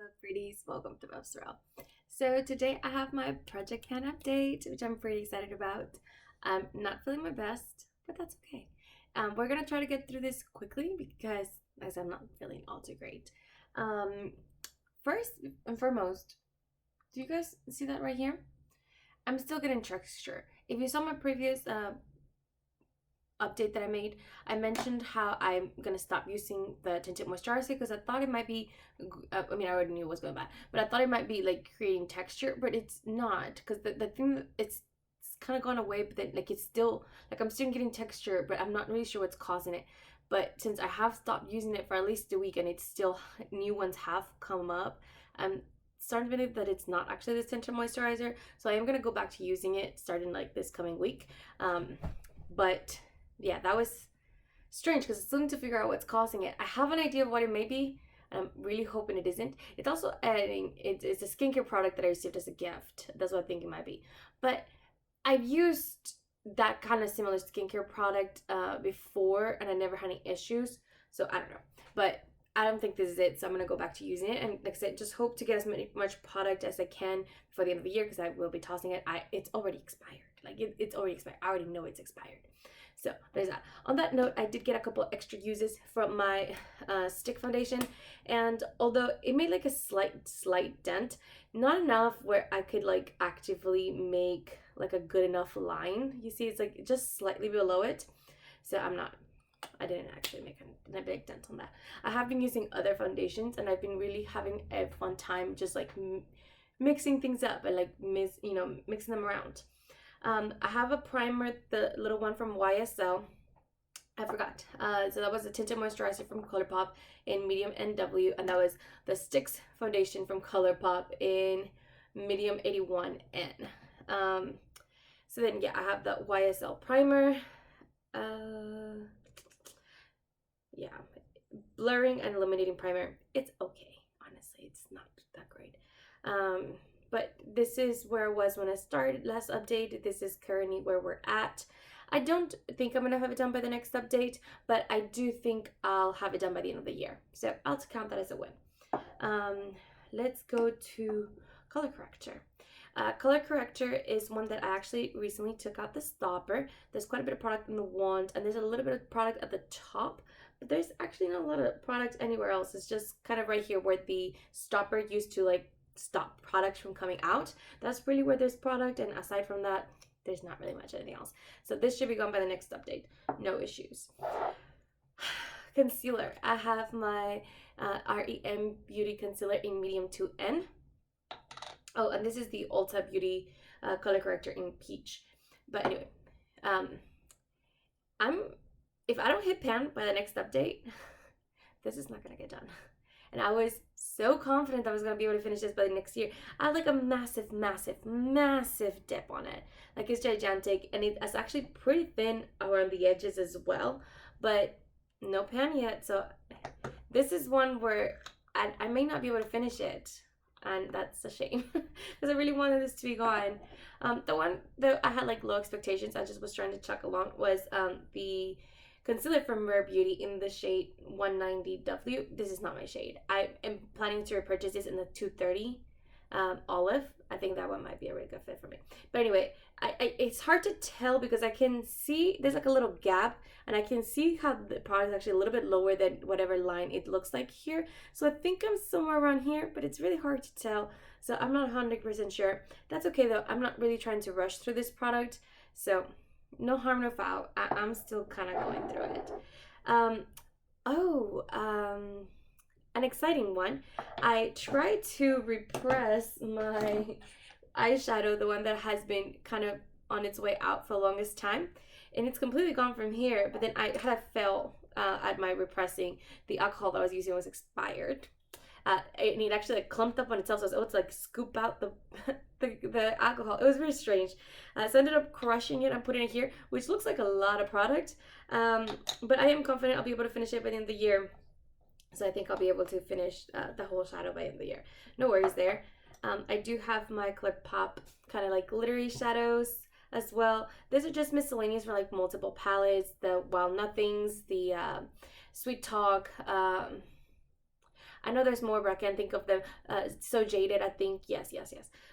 Hello pretties, welcome to Mercier. So today I have my project can update, which I'm pretty excited about. I'm not feeling my best, but that's okay. We're gonna try to get through this quickly because as I'm not feeling all too great. First and foremost, do you guys see that right here? I'm still getting texture. If you saw my previous update that I made, I mentioned how I'm gonna stop using the tinted moisturizer because I thought it might be, I mean, I already knew it was going bad, but I thought it might be like creating texture, but it's not, because the thing that it's kind of gone away, but then like it's still like I'm still getting texture, but I'm not really sure what's causing it. But since I have stopped using it for at least a week and it's still new ones have come up, I'm starting to believe that it's not actually the tinted moisturizer, so I am gonna go back to using it starting like this coming week. But yeah, that was strange because I still need to figure out what's causing it. I have an idea of what it may be, and I'm really hoping it isn't. It's also adding, it's a skincare product that I received as a gift. That's what I think it might be. But I've used that kind of similar skincare product before, and I never had any issues. So I don't know. But I don't think this is it, so I'm going to go back to using it. And like I said, just hope to get as much product as I can before the end of the year because I will be tossing it. It's already expired. Like, it's already expired. I already know it's expired. So there's that. On that note, I did get a couple extra uses from my stick foundation, and although it made like a slight dent, not enough where I could like actively make like a good enough line. You see, it's like just slightly below it. So I didn't actually make a big dent on that. I have been using other foundations, and I've been really having a fun time just like mixing things up and like mixing them around. I have a primer, the little one from YSL. I forgot. So that was the tinted moisturizer from ColourPop in medium NW, and that was the Stix foundation from ColourPop in medium 81N. So then yeah, I have the YSL primer. Yeah, blurring and illuminating primer. It's okay, honestly. It's not that great. But this is where I was when I started last update. This is currently where we're at. I don't think I'm gonna have it done by the next update, but I do think I'll have it done by the end of the year. So I'll count that as a win. Let's go to Color Corrector. Color Corrector is one that I actually recently took out the stopper. There's quite a bit of product in the wand, and there's a little bit of product at the top, but there's actually not a lot of product anywhere else. It's just kind of right here where the stopper used to like stop products from coming out. That's really where there's product, and aside from that, there's not really much anything else. So this should be gone by the next update. No issues. Concealer. I have my R.E.M Beauty Concealer in medium 2N. Oh, and this is the Ulta Beauty Color Corrector in Peach. But anyway, if I don't hit pan by the next update, this is not gonna get done. And I was so confident I was gonna be able to finish this by the next year. I had like a massive dip on it. Like, it's gigantic, and it's actually pretty thin around the edges as well, but no pan yet. So this is one where I may not be able to finish it, and that's a shame because I really wanted this to be gone. The one that I had like low expectations, I just was trying to chuck along, was the concealer from Rare Beauty in the shade 190W. This is not my shade. I am planning to repurchase this in the 230 olive. I think that one might be a really good fit for me. But anyway, it's hard to tell because I can see there's like a little gap, and I can see how the product is actually a little bit lower than whatever line it looks like here. So I think I'm somewhere around here, but it's really hard to tell. So I'm not 100% sure. That's okay though. I'm not really trying to rush through this product. So no harm, no foul. I'm still kind of going through it. An exciting one. I tried to repress my eyeshadow, the one that has been kind of on its way out for the longest time, and it's completely gone from here. But then I had a fail at my repressing. The alcohol that I was using was expired. And it actually like clumped up on itself, so I was able to like scoop out the alcohol. It was very strange. So I ended up crushing it and putting it here, which looks like a lot of product. But I am confident I'll be able to finish it by the end of the year. So I think I'll be able to finish the whole shadow by the end of the year. No worries there. I do have my ColourPop kind of like glittery shadows as well. These are just miscellaneous for like multiple palettes. The Wild Nothings, the Sweet Talk. I know there's more, but I can't think of them. So Jaded, I think. Yes.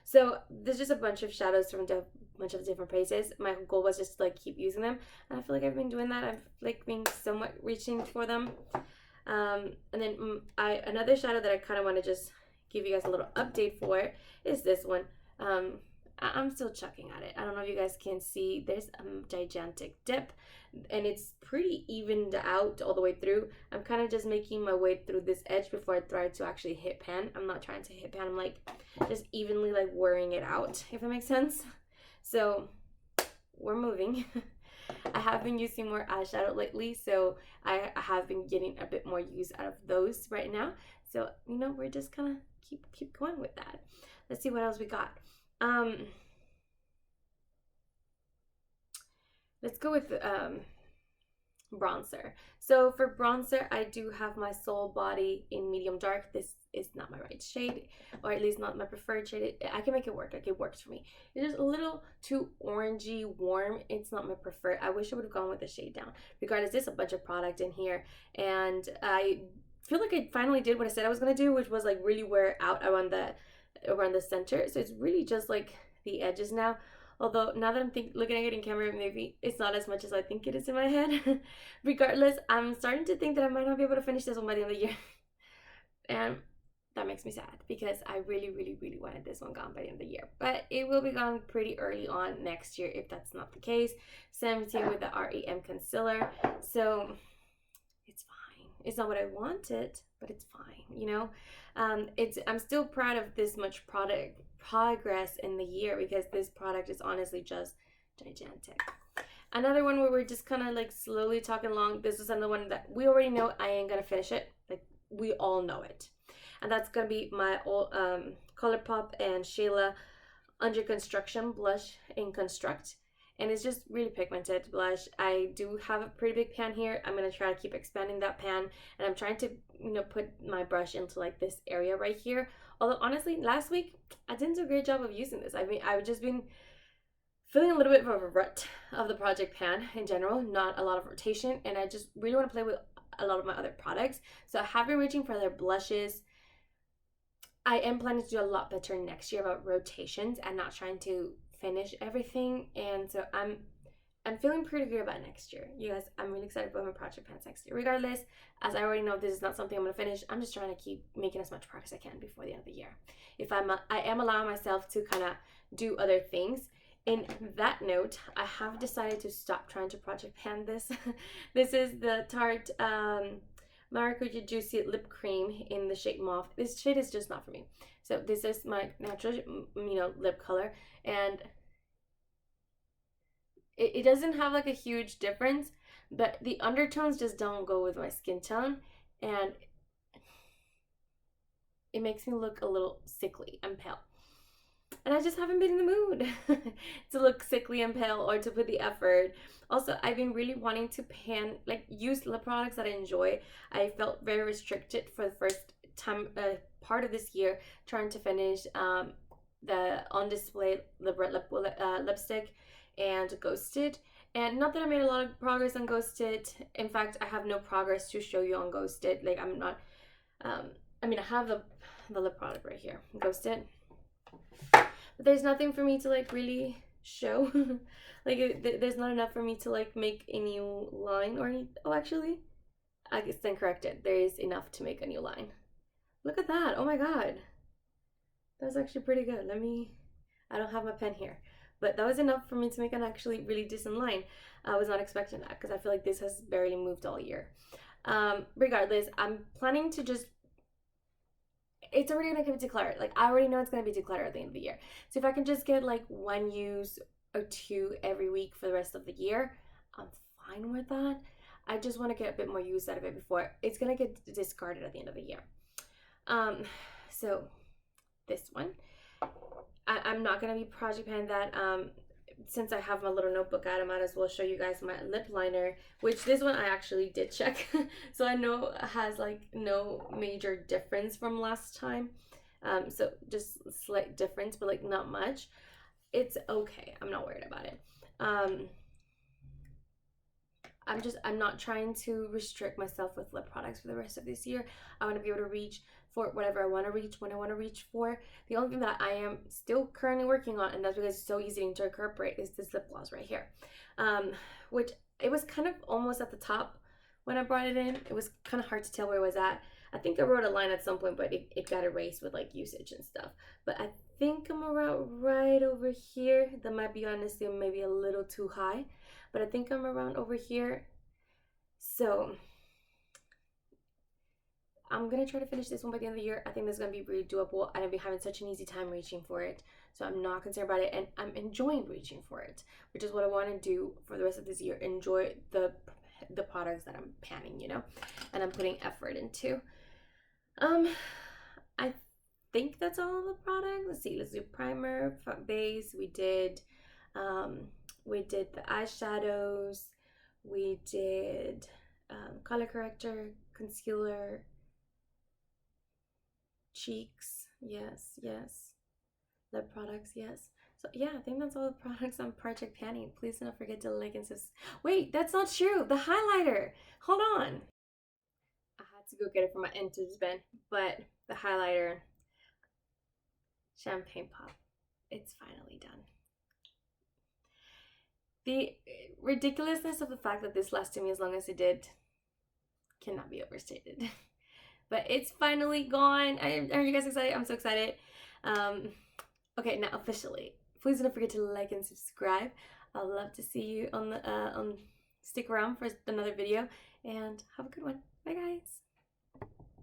So there's just a bunch of shadows from a bunch of different places. My goal was just to like keep using them, and I feel like I've been doing that. I've like been somewhat reaching for them. And then another shadow that I kind of want to just give you guys a little update for is this one. I'm still chucking at it. I don't know if you guys can see. There's a gigantic dip, and it's pretty evened out all the way through. I'm kind of just making my way through this edge before I try to actually hit pan. I'm not trying to hit pan. I'm like just evenly like wearing it out, if it makes sense. So we're moving. I have been using more eyeshadow lately, so I have been getting a bit more use out of those right now. So, you know, we're just gonna keep going with that. Let's see what else we got. Let's go with bronzer. So for bronzer, I do have my Soul Body in medium dark. This is not my right shade, or at least not my preferred shade. I can make it work. Like, it works for me. It is a little too orangey warm. It's not my preferred. I wish I would have gone with the shade down. Regardless, there's a bunch of product in here, and I feel like I finally did what I said I was gonna do, which was like really wear out around the center. So it's really just like the edges now. Although now that I'm looking at it in camera, maybe it's not as much as I think it is in my head. Regardless, I'm starting to think that I might not be able to finish this one by the end of the year. And that makes me sad because I really wanted this one gone by the end of the year. But it will be gone pretty early on next year if that's not the case. 17 with the R.E.M. concealer. So it's fine. It's not what I wanted, but it's fine, you know? I'm still proud of this much progress in the year because this product is honestly just gigantic. Another one where we're just kind of like slowly talking along. This is another one that we already know I ain't gonna finish it. Like, we all know it. And that's gonna be my old ColourPop and Shayla Under Construction blush in Construct. And it's just really pigmented blush. I do have a pretty big pan here. I'm going to try to keep expanding that pan. And I'm trying to, you know, put my brush into like this area right here. Although honestly, last week, I didn't do a great job of using this. I mean, I've just been feeling a little bit of a rut of the project pan in general. Not a lot of rotation. And I just really want to play with a lot of my other products. So I have been reaching for other blushes. I am planning to do a lot better next year about rotations and not trying to finish everything, and so I'm feeling pretty good about next year, you guys. I'm really excited about my project pans next year. Regardless, as I already know this is not something I'm gonna finish, I'm just trying to keep making as much progress as I can before the end of the year. If I am allowing myself to kind of do other things. In that note, I have decided to stop trying to project pan this. This is the Tarte Maracuja Juicy Lip Cream in the shade Mauve. This shade is just not for me. So this is my natural, you know, lip color, and it doesn't have like a huge difference, but the undertones just don't go with my skin tone, and it makes me look a little sickly and pale. And I just haven't been in the mood to look sickly and pale or to put the effort. Also, I've been really wanting to use lip products that I enjoy. I felt very restricted for the first time part of this year trying to finish the On Display lip red lipstick and Ghosted. And not that I made a lot of progress on Ghosted. In fact, I have no progress to show you on Ghosted. Like, I'm not I mean, I have the lip product right here, Ghosted. But there's nothing for me to like really show. Like, there's not enough for me to like make a new line or anything. Oh, actually, I guess then corrected. There is enough to make a new line. Look at that. Oh my god. That was actually pretty good. I don't have my pen here. But that was enough for me to make an actually really decent line. I was not expecting that because I feel like this has barely moved all year. Regardless, I'm planning to just, it's already gonna get decluttered. Like, I already know it's gonna be decluttered at the end of the year. So if I can just get like one use or two every week for the rest of the year, I'm fine with that. I just want to get a bit more use out of it before it's gonna get discarded at the end of the year. So this one, I'm not gonna be project pan that. Since I have my little notebook out, I might as well show you guys my lip liner, which this one I actually did check. So I know it has like no major difference from last time. So just slight difference, but like not much. It's okay. I'm not worried about it. I'm not trying to restrict myself with lip products for the rest of this year. I want to be able to reach for whatever I want to reach when I want to reach for. The only thing that I am still currently working on, and that's because it's so easy to incorporate, is this lip gloss right here, which it was kind of almost at the top when I brought it in. It was kind of hard to tell where it was at. I think I wrote a line at some point, but it got erased with like usage and stuff. But I think I'm around right over here. That might be honestly maybe a little too high, but I think I'm around over here. So I'm gonna try to finish this one by the end of the year. I think this is gonna be really doable, and I've been having such an easy time reaching for it, so I'm not concerned about it, and I'm enjoying reaching for it, which is what I want to do for the rest of this year. Enjoy the products that I'm panning, you know, and I'm putting effort into. I think that's all the products. Let's see. Let's do primer, base. We did the eyeshadows. We did color corrector, concealer, cheeks. Yes. Lip products. Yes. So yeah, I think that's all the products on Project Panning. Please don't forget to like and subscribe. Wait, that's not true. The highlighter. Hold on. I had to go get it from my empties bin, but the highlighter, Champaign Pop, it's finally done. The ridiculousness of the fact that this lasted me as long as it did cannot be overstated. But it's finally gone. Are you guys excited? I'm so excited. Okay, now officially, please don't forget to like and subscribe. I'd love to see you on the stick around for another video, and have a good one. Bye guys.